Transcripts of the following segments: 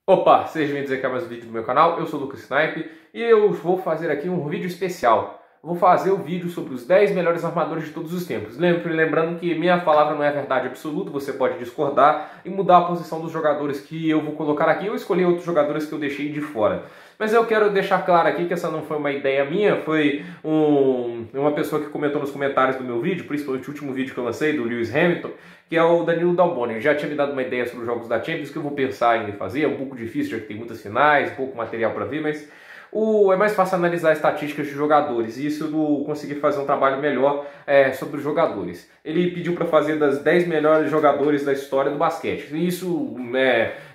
Opa, sejam bem-vindos aqui a mais um vídeo do meu canal. Eu sou o Lucas Snipe e eu vou fazer aqui um vídeo especial. Vou fazer o vídeo sobre os 10 melhores armadores de todos os tempos. Lembrando que minha palavra não é verdade absoluta, você pode discordar e mudar a posição dos jogadores que eu vou colocar aqui. Eu escolhi outros jogadores que eu deixei de fora. Mas eu quero deixar claro aqui que essa não foi uma ideia minha, foi uma pessoa que comentou nos comentários do meu vídeo, principalmente o último vídeo que eu lancei, do Lewis Hamilton, que é o Danilo Dalboni. Ele já tinha me dado uma ideia sobre os jogos da Champions que eu vou pensar ainda em fazer. É um pouco difícil, já que tem muitas finais, pouco material para ver, mas é mais fácil analisar estatísticas de jogadores e isso eu vou conseguir fazer um trabalho melhor sobre os jogadores. Ele pediu para fazer das 10 melhores jogadores da história do basquete. Isso,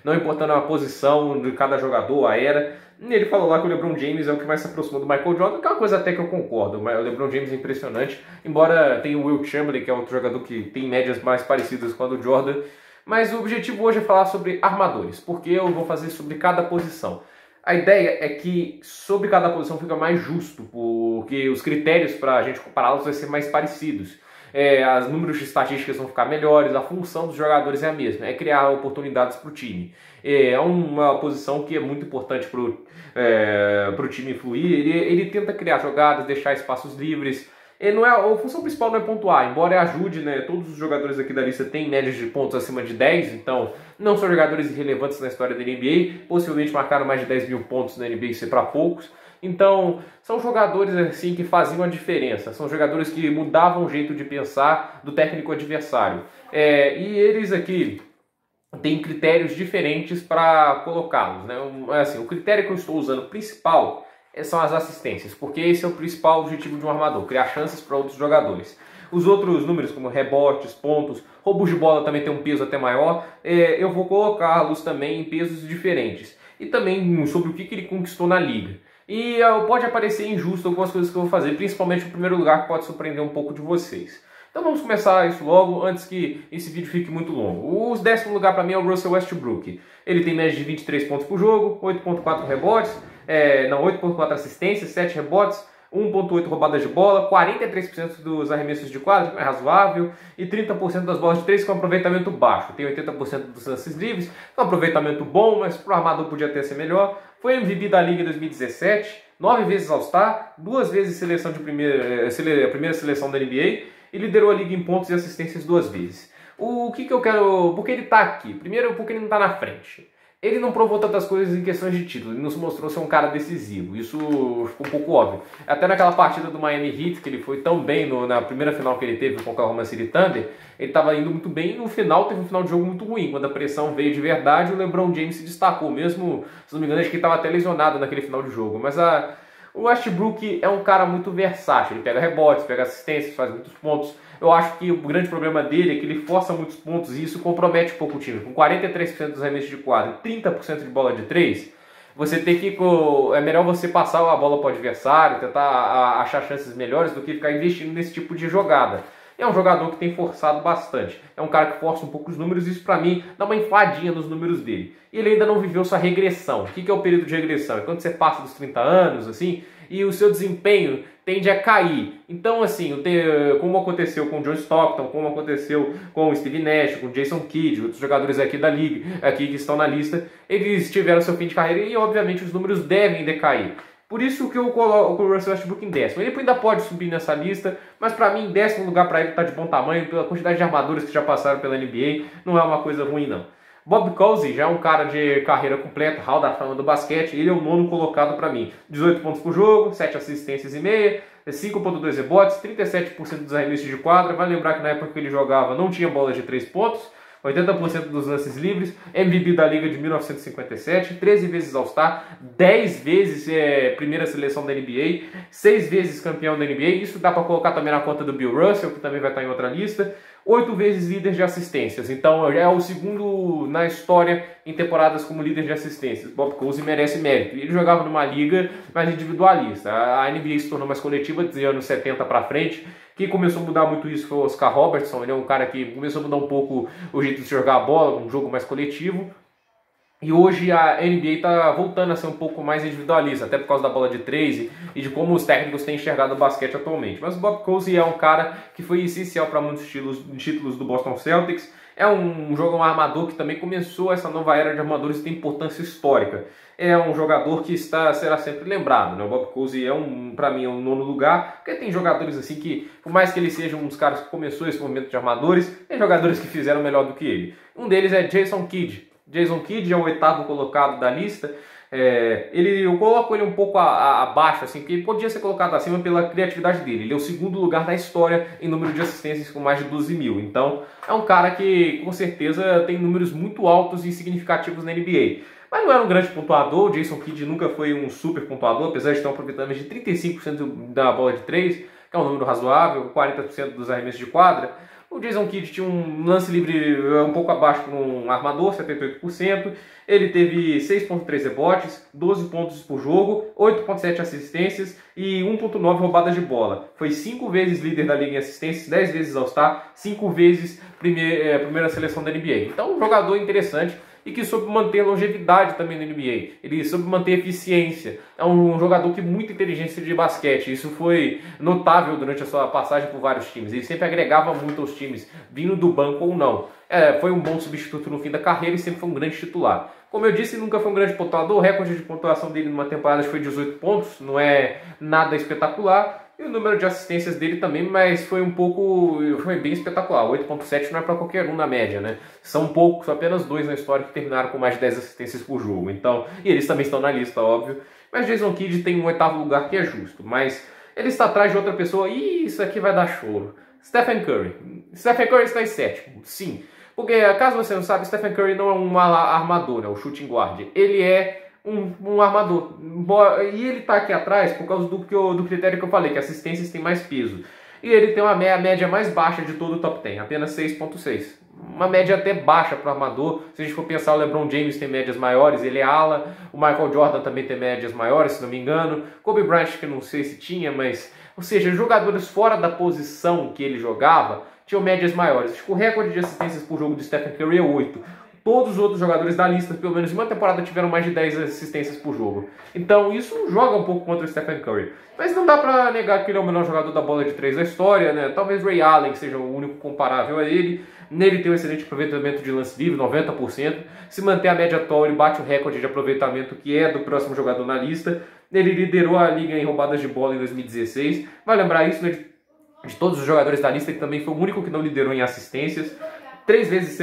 não importando a posição de cada jogador, a era. Ele falou lá que o LeBron James é o que mais se aproxima do Michael Jordan, que é uma coisa até que eu concordo. O LeBron James é impressionante, embora tenha o Wilt Chamberlain, que é outro jogador que tem médias mais parecidas com a do Jordan. Mas o objetivo hoje é falar sobre armadores, porque eu vou fazer sobre cada posição. A ideia é que sobre cada posição fica mais justo, porque os critérios para a gente compará-los vai ser mais parecidos. Os números de estatísticas vão ficar melhores, a função dos jogadores é a mesma, é criar oportunidades para o time. É uma posição que é muito importante para o time fluir. Ele tenta criar jogadas, deixar espaços livres. A função principal não é pontuar, embora ajude, né? Todos os jogadores aqui da lista têm médias de pontos acima de 10, então não são jogadores irrelevantes na história da NBA, possivelmente marcaram mais de 10 mil pontos na NBA, isso é para poucos. Então, são jogadores assim que faziam a diferença, são jogadores que mudavam o jeito de pensar do técnico adversário. E eles aqui têm critérios diferentes para colocá-los, né? Assim, o critério que eu estou usando principal são as assistências, porque esse é o principal objetivo de um armador, criar chances para outros jogadores. Os outros números, como rebotes, pontos, roubos de bola também tem um peso até maior, eu vou colocá-los também em pesos diferentes. E também sobre o que ele conquistou na liga. E pode parecer injusto algumas coisas que eu vou fazer, principalmente o primeiro lugar que pode surpreender um pouco de vocês. Então vamos começar isso logo, antes que esse vídeo fique muito longo. O 10º lugar para mim é o Russell Westbrook. Ele tem média de 23 pontos por jogo, 8.4 rebotes, 8.4 assistências, 7 rebotes, 1.8 roubadas de bola, 43% dos arremessos de quadra, que é razoável, e 30% das bolas de 3 com aproveitamento baixo. Tem 80% dos lances livres, um aproveitamento bom, mas para o armador podia até ser melhor. Foi MVP da Liga em 2017, 9 vezes All-Star, 2 vezes seleção de a primeira seleção da NBA, e liderou a Liga em pontos e assistências 2 vezes. O que eu quero... Por que ele está aqui? Primeiro, porque ele não está na frente. Ele não provou tantas coisas em questões de título, ele não se mostrou ser um cara decisivo, isso ficou um pouco óbvio. Até naquela partida do Miami Heat, que ele foi tão bem na primeira final que ele teve com o Oklahoma City Thunder, ele estava indo muito bem e no final teve um final de jogo muito ruim. Quando a pressão veio de verdade, o LeBron James se destacou, mesmo, se não me engano, acho que ele estava até lesionado naquele final de jogo. Mas o Westbrook é um cara muito versátil, ele pega rebotes, pega assistências, faz muitos pontos. Eu acho que o grande problema dele é que ele força muitos pontos e isso compromete um pouco o time. Com 43% dos arremessos de quadra e 30% de bola de 3, você tem que... É melhor você passar a bola para o adversário, tentar achar chances melhores do que ficar investindo nesse tipo de jogada. É um jogador que tem forçado bastante. É um cara que força um pouco os números e isso pra mim dá uma infladinha nos números dele. E ele ainda não viveu sua regressão. O que é o período de regressão? É quando você passa dos 30 anos, assim, e o seu desempenho tende a cair. Então, assim, como aconteceu com o John Stockton, como aconteceu com o Steve Nash, com o Jason Kidd, outros jogadores aqui da liga, aqui que estão na lista, eles tiveram seu fim de carreira e, obviamente, os números devem decair. Por isso que eu coloco o Russell Westbrook em 10º. Ele ainda pode subir nessa lista, mas para mim, em 10º lugar para ele está de bom tamanho, pela quantidade de armadores que já passaram pela NBA, não é uma coisa ruim não. Bob Cousy já é um cara de carreira completa, hall da fama do basquete, ele é o 9º colocado para mim. 18 pontos por jogo, 7 assistências e meia, 5.2 rebotes, 37% dos arremessos de quadra. Vai lembrar que na época que ele jogava não tinha bola de 3 pontos, 80% dos lances livres, MVP da Liga de 1957, 13 vezes All-Star, 10 vezes primeira seleção da NBA, 6 vezes campeão da NBA, isso dá para colocar também na conta do Bill Russell, que também vai estar em outra lista, 8 vezes líder de assistências, então é o segundo na história em temporadas como líder de assistências. Bob Cousy merece mérito, ele jogava numa liga mais individualista, a NBA se tornou mais coletiva dos anos 70 para frente. Quem começou a mudar muito isso foi o Oscar Robertson, ele é um cara que começou a mudar um pouco o jeito de jogar a bola, um jogo mais coletivo. E hoje a NBA está voltando a ser um pouco mais individualista, até por causa da bola de 3 e de como os técnicos têm enxergado o basquete atualmente. Mas o Bob Cousy é um cara que foi essencial para muitos títulos do Boston Celtics. é um armador que também começou essa nova era de armadores e tem importância histórica. É um jogador que será sempre lembrado, né? O Bob Cousy para mim, é um nono lugar, porque tem jogadores assim que, por mais que ele seja um dos caras que começou esse movimento de armadores, tem jogadores que fizeram melhor do que ele. Um deles é Jason Kidd. Jason Kidd é o 8º colocado da lista. Eu coloco ele um pouco abaixo, assim, porque ele podia ser colocado acima pela criatividade dele. Ele é o 2º lugar da história em número de assistências, com mais de 12 mil. Então, é um cara que, com certeza, tem números muito altos e significativos na NBA. Mas não era um grande pontuador. O Jason Kidd nunca foi um super pontuador, apesar de ter um aproveitamento de 35% da bola de 3, que é um número razoável, 40% dos arremessos de quadra. O Jason Kidd tinha um lance livre um pouco abaixo para um armador, 78%. Ele teve 6,3 rebotes, 12 pontos por jogo, 8,7 assistências e 1,9 roubadas de bola. Foi 5 vezes líder da liga em assistências, 10 vezes All-Star, 5 vezes primeira seleção da NBA. Então, um jogador interessante e que soube manter longevidade também na NBA. Ele soube manter eficiência. É um jogador que muita inteligência de basquete. Isso foi notável durante a sua passagem por vários times. Ele sempre agregava muito aos times, vindo do banco ou não. Foi um bom substituto no fim da carreira e sempre foi um grande titular. Como eu disse, nunca foi um grande pontuador. O recorde de pontuação dele numa temporada foi 18 pontos. Não é nada espetacular. E o número de assistências dele também, mas foi bem espetacular. 8,7 não é para qualquer um na média, né? São poucos, apenas 2 na história que terminaram com mais de 10 assistências por jogo. Então, e eles também estão na lista, óbvio. Mas Jason Kidd tem um 8º lugar que é justo. Mas ele está atrás de outra pessoa. Ih, isso aqui vai dar choro. Stephen Curry. Stephen Curry está em 7º, sim. Porque, caso você não sabe, Stephen Curry não é um armador, né? O shooting guard. Ele é um armador. E ele está aqui atrás por causa do critério que eu falei, que assistências têm mais peso. E ele tem a média mais baixa de todo o top 10, apenas 6,6. Uma média até baixa para o armador. Se a gente for pensar, o LeBron James tem médias maiores, ele é ala. O Michael Jordan também tem médias maiores, se não me engano. Kobe Bryant, que eu não sei se tinha, mas... Ou seja, jogadores fora da posição que ele jogava tinham médias maiores. Acho que o recorde de assistências por jogo de Stephen Curry é 8. Todos os outros jogadores da lista, pelo menos em uma temporada, tiveram mais de 10 assistências por jogo. Então isso joga um pouco contra o Stephen Curry. Mas não dá pra negar que ele é o melhor jogador da bola de 3 da história, né? Talvez Ray Allen seja o único comparável a ele. Nele tem um excelente aproveitamento de lance livre, 90%. Se manter a média atual, ele bate o recorde de aproveitamento que é do próximo jogador na lista. Ele liderou a liga em roubadas de bola em 2016. Vai lembrar isso, né? De todos os jogadores da lista, ele também foi o único que não liderou em assistências. 3 vezes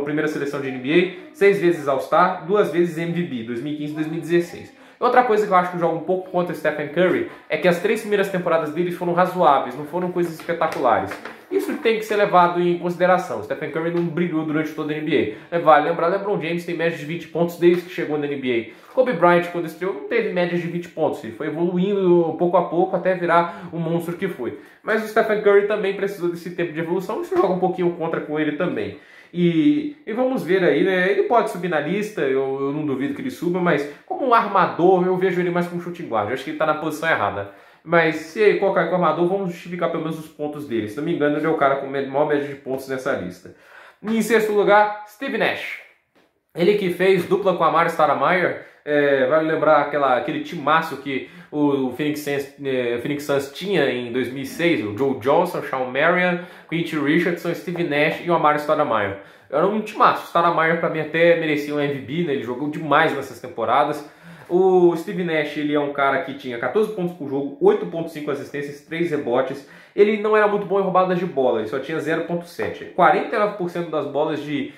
primeira seleção de NBA, 6 vezes All-Star, 2 vezes MVP, 2015 e 2016. Outra coisa que eu acho que joga um pouco contra o Stephen Curry é que as 3 primeiras temporadas dele foram razoáveis, não foram coisas espetaculares. Isso tem que ser levado em consideração. O Stephen Curry não brilhou durante toda a NBA. Vale lembrar, LeBron James tem média de 20 pontos desde que chegou na NBA. Kobe Bryant, quando estreou, não teve médias de 20 pontos. Ele foi evoluindo pouco a pouco até virar o monstro que foi. Mas o Stephen Curry também precisou desse tempo de evolução. Isso joga um pouquinho contra com ele também. E vamos ver aí, né? Ele pode subir na lista, eu não duvido que ele suba, mas como um armador, eu vejo ele mais como shooting guard. Eu acho que ele está na posição errada. Mas se ele colocar como armador, vamos justificar pelo menos os pontos dele. Se não me engano, ele é o cara com maior média de pontos nessa lista. E em 6º lugar, Steve Nash. Ele que fez dupla com a Amar'e Stoudemire. Vale lembrar aquele timaço que o Phoenix Suns tinha em 2006, o Joe Johnson, Shawn Marion, Quentin Richardson, Steve Nash e o Amar'e Stoudemire. Era um timaço. O Stoudemire para mim até merecia um MVP, né? Ele jogou demais nessas temporadas. O Steve Nash, ele é um cara que tinha 14 pontos por jogo, 8,5 assistências, 3 rebotes. Ele não era muito bom em roubadas de bola, ele só tinha 0,7. 49% das bolas de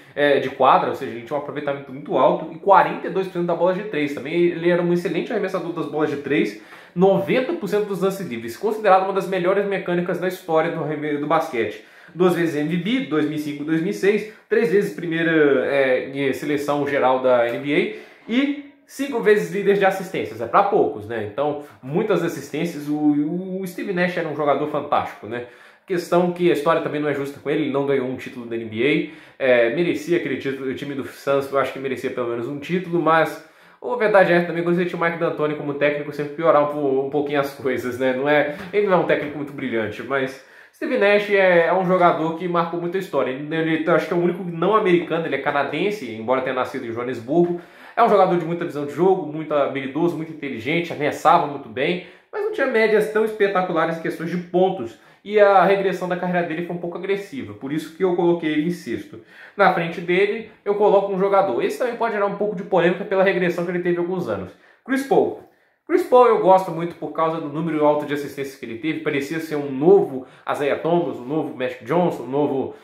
quadra, ou seja, ele tinha um aproveitamento muito alto, e 42% da bola de 3. Também ele era um excelente arremessador das bolas de 3, 90% dos lances livres, considerado uma das melhores mecânicas da história do basquete. 2 vezes MVP, 2005 e 2006, 3 vezes primeira seleção geral da NBA e 5 vezes líder de assistências, é para poucos, né? Então, muitas assistências. O Steve Nash era um jogador fantástico, né? Questão que a história também não é justa com ele, ele não ganhou um título da NBA, merecia aquele título, o time do Suns, eu acho que merecia pelo menos um título, mas a verdade é também quando você tinha o Mike D'Antoni como técnico, sempre piorar um pouquinho as coisas, né? Ele não é um técnico muito brilhante, mas Steve Nash é um jogador que marcou muita história. Ele acho que é o único não americano, ele é canadense, embora tenha nascido em Joanesburgo. É um jogador de muita visão de jogo, muito habilidoso, muito inteligente, arremessava muito bem, mas não tinha médias tão espetaculares em questões de pontos. e a regressão da carreira dele foi um pouco agressiva, por isso que eu coloquei ele em sexto. Na frente dele, eu coloco um jogador. Esse também pode gerar um pouco de polêmica pela regressão que ele teve há alguns anos. Chris Paul. Chris Paul eu gosto muito por causa do número alto de assistências que ele teve. Parecia ser um novo Isaiah Thomas, um novo Magic Johnson, um novo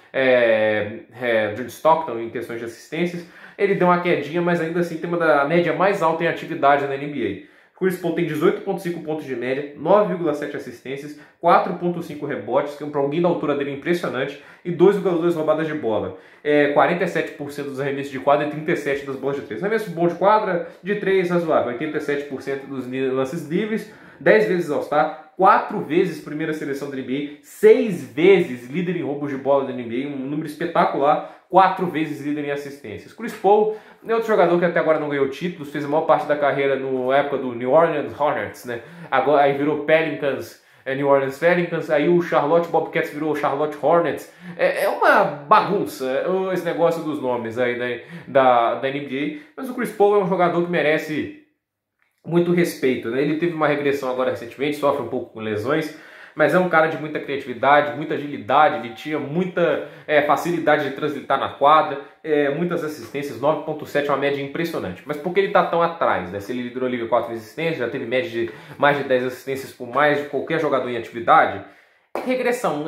John Stockton em questões de assistências. Ele deu uma quedinha, mas ainda assim tem a média mais alta em atividade na NBA. Chris Paul tem 18,5 pontos de média, 9,7 assistências, 4,5 rebotes, que para alguém da altura dele é impressionante, e 2,2 roubadas de bola. 47% dos arremessos de quadra e 37% das bolas de 3. Arremesso bom de quadra, de 3 razoável, 87% dos lances livres, 10 vezes All-Star, 4 vezes primeira seleção da NBA, 6 vezes líder em roubos de bola da NBA, um número espetacular, 4 vezes líder em assistências. Chris Paul é outro jogador que até agora não ganhou títulos, fez a maior parte da carreira na época do New Orleans Hornets, né? Agora, aí virou Pelicans, New Orleans Pelicans, aí o Charlotte Bobcats virou Charlotte Hornets. É uma bagunça esse negócio dos nomes aí da NBA, mas o Chris Paul é um jogador que merece muito respeito, né? Ele teve uma regressão agora recentemente, sofre um pouco com lesões, mas é um cara de muita criatividade, muita agilidade, ele tinha muita facilidade de transitar na quadra, muitas assistências, 9,7 é uma média impressionante. Mas por que ele está tão atrás, né? Se ele liderou a Liga 4 assistências, já teve média de mais de 10 assistências por mais de qualquer jogador em atividade, regressão,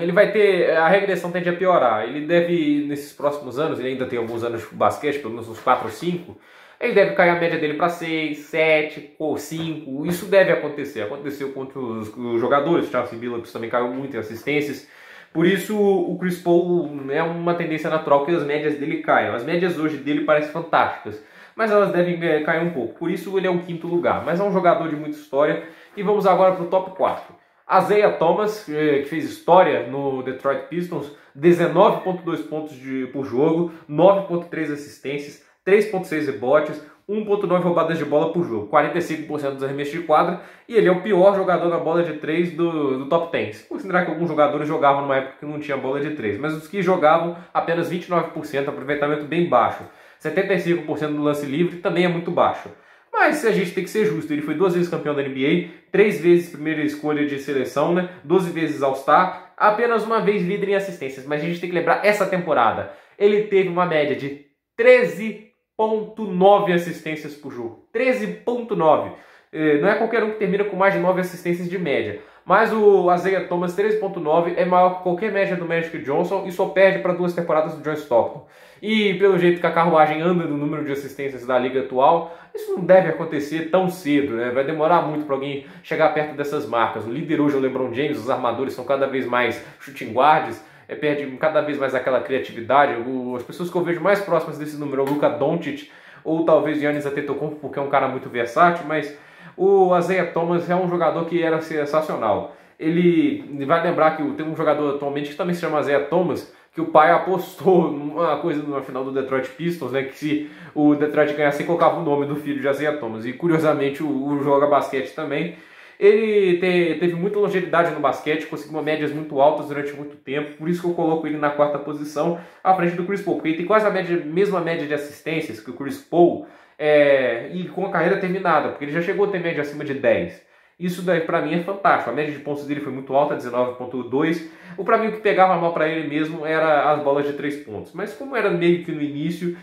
a regressão tende a piorar. Ele deve, nesses próximos anos, ele ainda tem alguns anos de basquete, pelo menos uns 4 ou 5, ele deve cair a média dele para 6, 7 ou 5. Isso deve acontecer. Aconteceu contra os jogadores. Chauncey Billups também caiu muito em assistências. Por isso, o Chris Paul é uma tendência natural que as médias dele caiam. As médias hoje dele parecem fantásticas, mas elas devem cair um pouco. Por isso, ele é o 5º lugar. Mas é um jogador de muita história. E vamos agora para o top 4. Isaiah Thomas, que fez história no Detroit Pistons, 19,2 pontos por jogo, 9,3 assistências, 3,6 rebotes, 1,9 roubadas de bola por jogo, 45% dos arremessos de quadra, e ele é o pior jogador na bola de 3 do top 10. Considerar que alguns jogadores jogavam numa época que não tinha bola de 3, mas os que jogavam apenas 29%, aproveitamento bem baixo. 75% do lance livre também é muito baixo. Mas a gente tem que ser justo, ele foi 2 vezes campeão da NBA, 3 vezes primeira escolha de seleção, né? 12 vezes All-Star, apenas uma vez líder em assistências. Mas a gente tem que lembrar, essa temporada, ele teve uma média de 13,9 assistências por jogo. 13,9. Não é qualquer um que termina com mais de 9 assistências de média. Mas o Isaiah Thomas, 13,9, é maior que qualquer média do Magic Johnson e só perde para 2 temporadas do John Stockton. E pelo jeito que a carruagem anda no número de assistências da liga atual, isso não deve acontecer tão cedo, né? Vai demorar muito para alguém chegar perto dessas marcas. O líder hoje é o LeBron James, os armadores são cada vez mais shooting guards, perde cada vez mais aquela criatividade. As pessoas que eu vejo mais próximas desse número é o Luka Doncic ou talvez Giannis Antetokounmpo, porque é um cara muito versátil, mas o Isaiah Thomas é um jogador que era sensacional. Ele vai lembrar que tem um jogador atualmente que também se chama Isaiah Thomas, que o pai apostou numa coisa na final do Detroit Pistons, né, que se o Detroit ganhasse, colocava o nome do filho de Isaiah Thomas. E curiosamente o joga basquete também. Ele teve muita longevidade no basquete, conseguiu médias muito altas durante muito tempo, por isso que eu coloco ele na 4ª posição, à frente do Chris Paul, porque ele tem quase a mesma média de assistências que o Chris Paul, e com a carreira terminada, porque ele já chegou a ter média acima de 10. Isso daí pra mim é fantástico. A média de pontos dele foi muito alta, 19,2. Pra mim o que pegava mal pra ele mesmo era as bolas de 3 pontos. Mas como era meio que no início,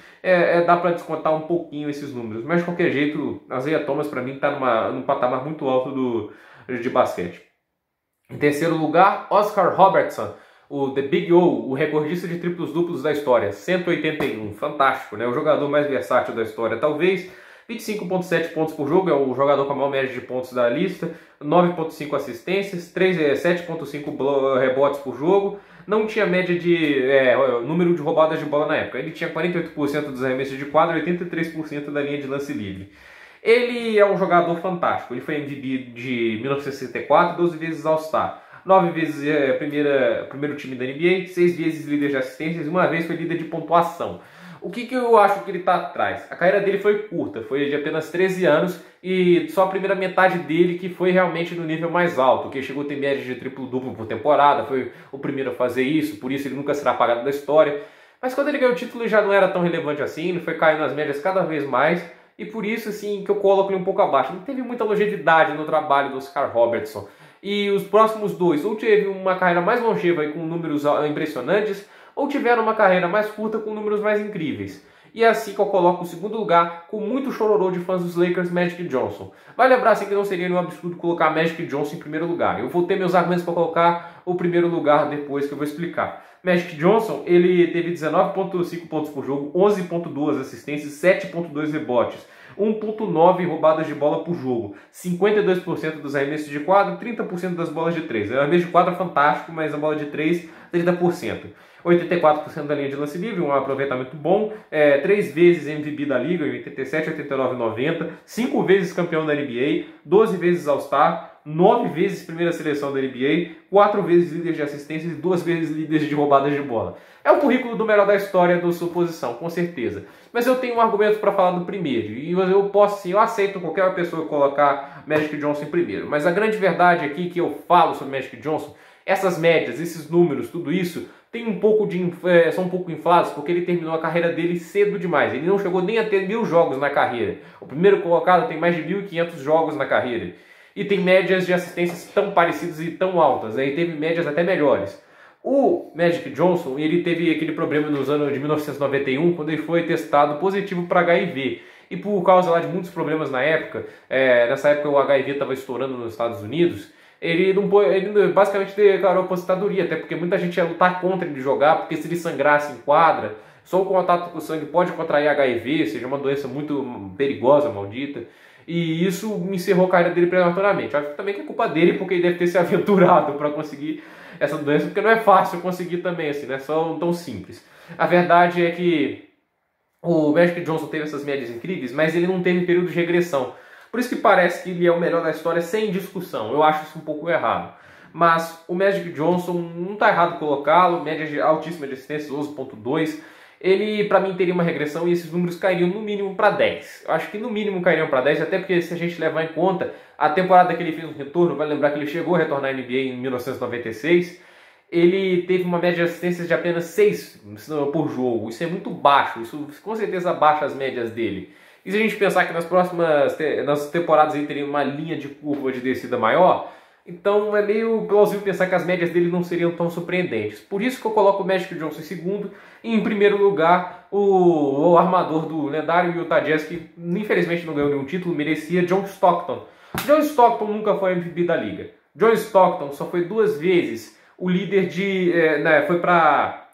dá pra descontar um pouquinho esses números. Mas de qualquer jeito, a Isaiah Thomas pra mim tá num patamar muito alto de basquete. Em terceiro lugar, Oscar Robertson, o The Big O, o recordista de triplos duplos da história, 181. Fantástico, né? O jogador mais versátil da história, talvez. 25,7 pontos por jogo, é o jogador com a maior média de pontos da lista, 9,5 assistências, 7,5 rebotes por jogo, não tinha média de número de roubadas de bola na época, ele tinha 48% dos arremessos de quadra e 83% da linha de lance livre. Ele é um jogador fantástico, ele foi MVP de 1964, 12 vezes All-Star, 9 vezes primeiro time da NBA, 6 vezes líder de assistências e uma vez foi líder de pontuação. O que eu acho que ele está atrás? A carreira dele foi curta, foi de apenas 13 anos e só a primeira metade dele que foi realmente no nível mais alto, que chegou a ter média de triplo-duplo por temporada, foi o primeiro a fazer isso, por isso ele nunca será apagado da história. Mas quando ele ganhou o título ele já não era tão relevante assim, ele foi caindo nas médias cada vez mais e por isso assim que eu coloco ele um pouco abaixo. Não teve muita longevidade no trabalho do Oscar Robertson. e os próximos dois ou teve uma carreira mais longeva e com números impressionantes, ou tiveram uma carreira mais curta com números mais incríveis. E é assim que eu coloco o segundo lugar, com muito chororô de fãs dos Lakers, Magic Johnson. Vai lembrar assim que não seria nenhum absurdo colocar Magic Johnson em primeiro lugar. Eu vou ter meus argumentos para colocar o primeiro lugar depois que eu vou explicar. Magic Johnson, ele teve 19,5 pontos por jogo, 11,2 assistências, 7,2 rebotes, 1,9 roubadas de bola por jogo, 52% dos arremessos de quadro, 30% das bolas de 3. O arremesso de quadro é fantástico, mas a bola de 3, 30%. 84% da linha de lance livre, um aproveitamento bom, 3 vezes MVP da Liga, em 87, 89 e 90, 5 vezes campeão da NBA, 12 vezes All-Star, 9 vezes primeira seleção da NBA, 4 vezes líder de assistências e 2 vezes líder de roubadas de bola. É o currículo do melhor da história da sua posição, com certeza. Mas eu tenho um argumento para falar do primeiro, e eu posso sim, eu aceito qualquer pessoa colocar Magic Johnson em primeiro, mas a grande verdade aqui que eu falo sobre Magic Johnson, essas médias, esses números, tudo isso, tem são um pouco inflados porque ele terminou a carreira dele cedo demais. Ele não chegou nem a ter 1000 jogos na carreira. O primeiro colocado tem mais de 1.500 jogos na carreira. E tem médias de assistências tão parecidas e tão altas. Ele teve médias até melhores. O Magic Johnson, ele teve aquele problema nos anos de 1991, quando ele foi testado positivo para HIV. E por causa lá de muitos problemas na época, nessa época o HIV estava estourando nos Estados Unidos, ele basicamente declarou aposentadoria, até porque muita gente ia lutar contra ele jogar, porque se ele sangrasse em quadra, só o contato com o sangue pode contrair HIV, seja uma doença muito perigosa, maldita, e isso encerrou a carreira dele prematuramente. Acho também que é culpa dele, porque ele deve ter se aventurado para conseguir essa doença, porque não é fácil conseguir também, assim, não é só tão simples. A verdade é que o Magic Johnson teve essas médias incríveis, mas ele não teve período de regressão. Por isso que parece que ele é o melhor da história sem discussão. Eu acho isso um pouco errado. Mas o Magic Johnson não está errado colocá-lo. Média altíssima de assistência, 12,2. Ele, para mim, teria uma regressão e esses números cairiam no mínimo para 10. Eu acho que no mínimo cairiam para 10, até porque se a gente levar em conta a temporada que ele fez um retorno, vai lembrar que ele chegou a retornar à NBA em 1996, ele teve uma média de assistências de apenas 6 por jogo. Isso é muito baixo, isso com certeza abaixa as médias dele. E se a gente pensar que nas temporadas ele teria uma linha de curva de descida maior, então é meio plausível pensar que as médias dele não seriam tão surpreendentes. Por isso que eu coloco o Magic Johnson em segundo e em primeiro lugar o armador do lendário Utah Jazz, que infelizmente não ganhou nenhum título, merecia, John Stockton. John Stockton nunca foi MVP da liga. John Stockton só foi 2 vezes o líder foi para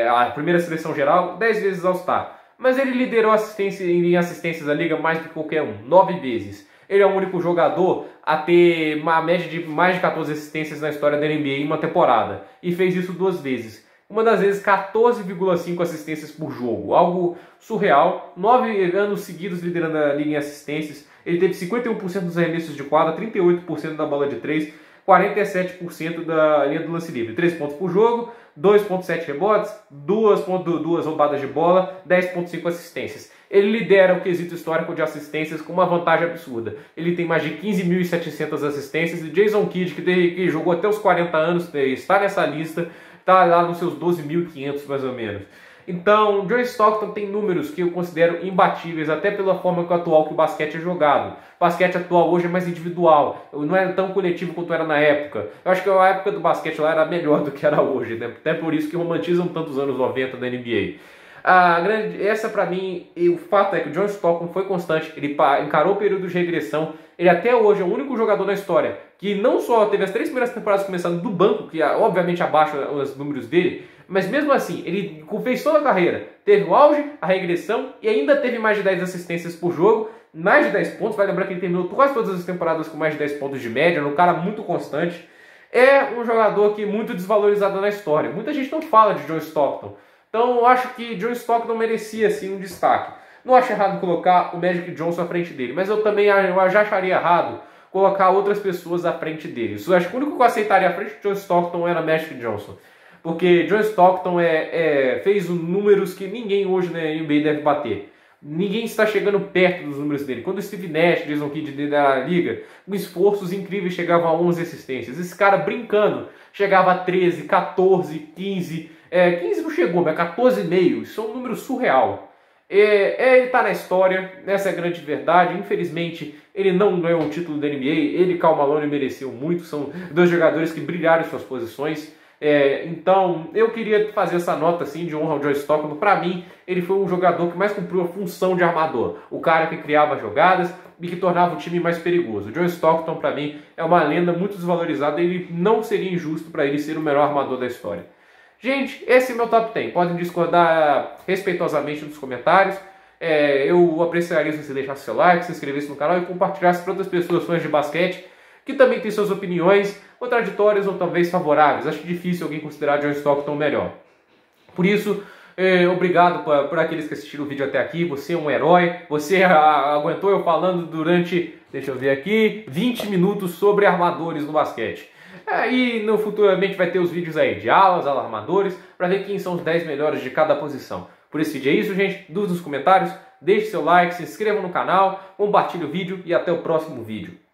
a primeira seleção geral, 10 vezes All-Star. Mas ele liderou em assistências da liga mais do que qualquer um, 9 vezes. Ele é o único jogador a ter uma média de mais de 14 assistências na história da NBA em uma temporada. E fez isso 2 vezes. Uma das vezes 14,5 assistências por jogo. Algo surreal. 9 anos seguidos liderando a liga em assistências. Ele teve 51% dos arremessos de quadra, 38% da bola de 3, 47% da linha do lance livre. 3 pontos por jogo, 2,7 rebotes, 2,2 roubadas de bola, 10,5 assistências. Ele lidera o quesito histórico de assistências com uma vantagem absurda. Ele tem mais de 15.700 assistências e Jason Kidd, que jogou até os 40 anos, está nessa lista, está lá nos seus 12.500 mais ou menos. Então, John Stockton tem números que eu considero imbatíveis, até pela forma atual que o basquete é jogado. O basquete atual hoje é mais individual, não é tão coletivo quanto era na época. Eu acho que a época do basquete lá era melhor do que era hoje, né? Até por isso que romantizam tantos anos 90 da NBA. Essa pra mim, o fato é que o John Stockton foi constante, ele encarou o período de regressão, ele até hoje é o único jogador na história que não só teve as 3 primeiras temporadas começando do banco, que obviamente abaixa os números dele, mas mesmo assim, ele fez toda a carreira, teve o auge, a regressão e ainda teve mais de 10 assistências por jogo, mais de 10 pontos, vai lembrar que ele terminou quase todas as temporadas com mais de 10 pontos de média, um cara muito constante. É um jogador que é muito desvalorizado na história, muita gente não fala de John Stockton. Então eu acho que John Stockton merecia sim um destaque. Não acho errado colocar o Magic Johnson à frente dele, mas eu já acharia errado colocar outras pessoas à frente dele. Eu acho que o único que eu aceitaria à frente de John Stockton era Magic Johnson. Porque John Stockton fez números que ninguém hoje na NBA deve bater. Ninguém está chegando perto dos números dele. Quando o Steve Nash, Jason Kidd da liga, com esforços incríveis chegavam a 11 assistências. Esse cara brincando chegava a 13, 14, 15... 15 não chegou, mas 14,5. Isso é um número surreal. Ele está na história, essa é a grande verdade. Infelizmente, ele não ganhou um título da NBA, ele e Karl Malone mereceu muito, são dois jogadores que brilharam em suas posições. Então, eu queria fazer essa nota assim, de honra ao John Stockton. Para mim, ele foi um jogador que mais cumpriu a função de armador, o cara que criava jogadas e que tornava o time mais perigoso. O John Stockton, para mim, é uma lenda muito desvalorizada e ele não seria injusto para ele ser o melhor armador da história. Gente, esse é meu top 10. Podem discordar respeitosamente nos comentários. Eu apreciaria se você deixasse seu like, se inscrevesse no canal e compartilhasse para outras pessoas fãs de basquete que também têm suas opiniões contraditórias ou talvez favoráveis. Acho difícil alguém considerar John Stockton melhor. Por isso, obrigado por aqueles que assistiram o vídeo até aqui. Você é um herói. Você aguentou eu falando durante, deixa eu ver aqui, 20 minutos sobre armadores no basquete. E no futuramente vai ter os vídeos aí de alas, armadores, para ver quem são os 10 melhores de cada posição. Por esse vídeo é isso, gente. Dúvidas nos comentários, deixe seu like, se inscreva no canal, compartilhe o vídeo e até o próximo vídeo.